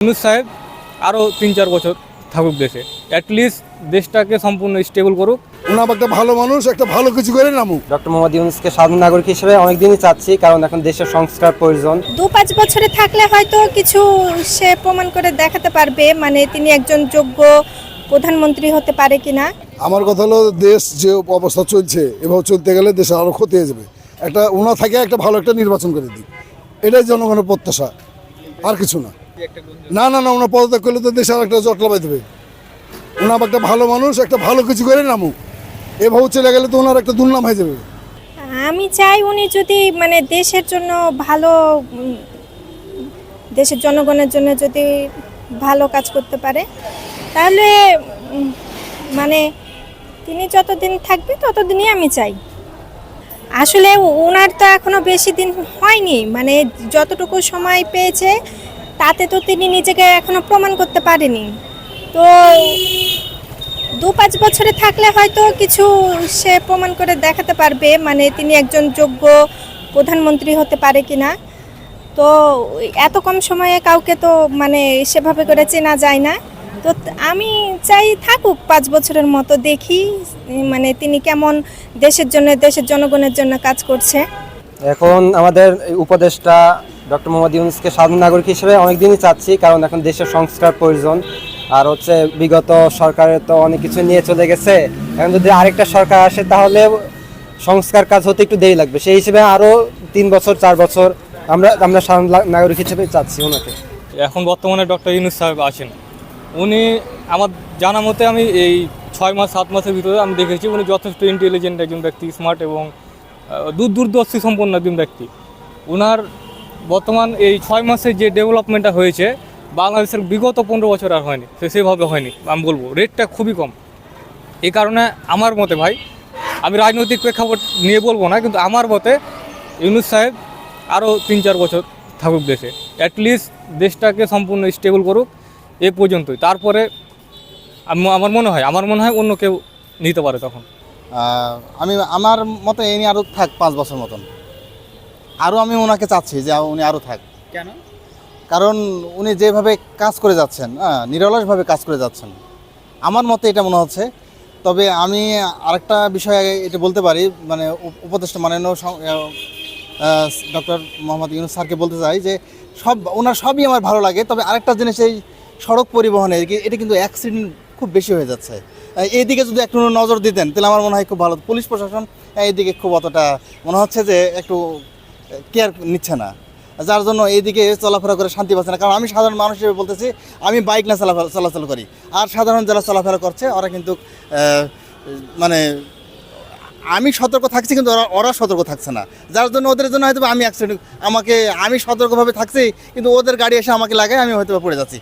ইউনূস সাহেব আরও ৩-৪ বছর থাকুক দেশে, অ্যাটলিস্ট দেশটাকে সম্পূর্ণ স্টেবল করুক। ওনার একটা ভালো মানুষ, একটা ভালো কিছু করে নামুক। ডক্টর মোহাম্মদ ইউনূসকে সাধারণ নাগরিক হিসেবে অনেকদিনই চাচ্ছি, কারণ এখন দেশের সংস্কার প্রয়োজন। ২-৫ বছরে থাকলে হয়তো কিছু সে প্রমাণ করে দেখাতে পারবে, মানে তিনি একজন যোগ্য প্রধানমন্ত্রী হতে পারে কিনা। আমার কথা হলো, দেশ যে অবস্থা চলছে এভাবে চলতে গেলে দেশে আরও ক্ষতি হয়ে যাবে। একটা ওনা থাকে একটা ভালো একটা নির্বাচন করে দিই, এটাই জনগণের প্রত্যাশা, আর কিছু না। না না না, ওনার পদত্যাগ করলে তো দেশে আর একটা জটলা পাই দেবে। ওনার একটা ভালো মানুষ, একটা ভালো কিছু করে নামুক। এভাবে চলে গেলে তো ওনার একটা দুর্নাম হয়ে যাবে। আমি চাই উনি যদি মানে দেশের জন্য ভালো, দেশের জনগণের জন্য যদি ভালো কাজ করতে পারে, তাহলে মানে তিনি যতদিন থাকবে ততদিনই আমি চাই। আসলে ওনার তো এখনো বেশি দিন হয়নি, মানে যতটুকু সময় পেয়েছে তাতে তো তিনি নিজেকে এখনো প্রমাণ করতে পারেনি। তো ২-৫ বছরে থাকলে হয়তো কিছু সে প্রমাণ করে দেখাতে পারবে, মানে তিনি একজন যোগ্য প্রধানমন্ত্রী হতে পারে কিনা। তো এত কম সময়ে কাউকে তো মানে সেভাবে করে চেনা যায় না। তো আমি চাই থাকুক ৫ বছরের মতো, দেখি মানে তিনি কেমন দেশের জন্য, দেশের জনগণের জন্য কাজ করছে। এখন আমাদের উপদেষ্টা ডক্টর মোহাম্মদ ইউনূসকে সাধারণ নাগরিক হিসেবে অনেকদিনই চাচ্ছি, কারণ এখন দেশের সংস্কার প্রয়োজন। আর বিগত সরকারের তো অনেক কিছু নিয়ে চলে গেছে, এখন যদি আরেকটা সরকার আসে তাহলে সংস্কার কাজ হতে একটু দেরি লাগবে। সেই হিসেবে আরও 3 বছর 4 বছর আমরা সাধারণ নাগরিক হিসেবে চাচ্ছি ওনাকে। এখন বর্তমানে ডক্টর ইউনূস সাহেব আছেন, উনি আমার জানা মতে আমি এই 6-7 মাসের ভিতরে আমি দেখেছি উনি যথেষ্ট ইন্টেলিজেন্ট একজন ব্যক্তি, স্মার্ট এবং দূরদর্শী সম্পন্ন একজন ব্যক্তি। ওনার বর্তমান এই 6 মাসে যে ডেভেলপমেন্টটা হয়েছে বাংলাদেশের বিগত 15 বছর আর হয়নি, সেভাবে হয়নি। আমি বলবো রেটটা খুবই কম। এই কারণে আমার মতে ভাই, আমি রাজনৈতিক প্রেক্ষাপট নিয়ে বলবো না, কিন্তু আমার মতে ইউনূস সাহেব আরও 3-4 বছর থাকুক দেশে, অ্যাটলিস্ট দেশটাকে সম্পূর্ণ স্টেবল করুক, এ পর্যন্তই। তারপরে আমার মনে হয় অন্য কেউ নিতে পারে তখন। আমার মতে ইনি আরও থাক 5 বছর মতন, আরও আমি ওনাকে চাচ্ছি যে উনি আরও থাক। কেন? কারণ উনি যেভাবে কাজ করে যাচ্ছেন, নিরলসভাবে কাজ করে যাচ্ছেন, আমার মতে এটা মনে হচ্ছে। তবে আমি আরেকটা বিষয় এটা বলতে পারি, মানে উপদেষ্টা মাননীয় ডক্টর মোহাম্মদ ইউনূস স্যারকে বলতে চাই যে ওনার সবই আমার ভালো লাগে। তবে আরেকটা জিনিস, এই সড়ক পরিবহনে এটা কিন্তু অ্যাক্সিডেন্ট খুব বেশি হয়ে যাচ্ছে। এইদিকে যদি একটু নজর দিতেন তাহলে আমার মনে হয় খুব ভালো। পুলিশ প্রশাসন এইদিকে খুব অতটা মনে হচ্ছে যে একটু কেয়ার নিচ্ছে না, যার জন্য এইদিকে চলাফেরা করে শান্তি পাচ্ছে না। কারণ আমি সাধারণ মানুষ হিসেবে বলতেছি, আমি বাইক না চলাচল করি, আর সাধারণ যারা চলাফেরা করছে ওরা কিন্তু মানে আমি সতর্ক থাকছি, কিন্তু ওরা সতর্ক থাকছে না, যার জন্য ওদের জন্য হয়তো আমি সতর্কভাবে থাকছি, কিন্তু ওদের গাড়ি এসে আমাকে লাগায়, আমি হয়তো পড়ে যাচ্ছি।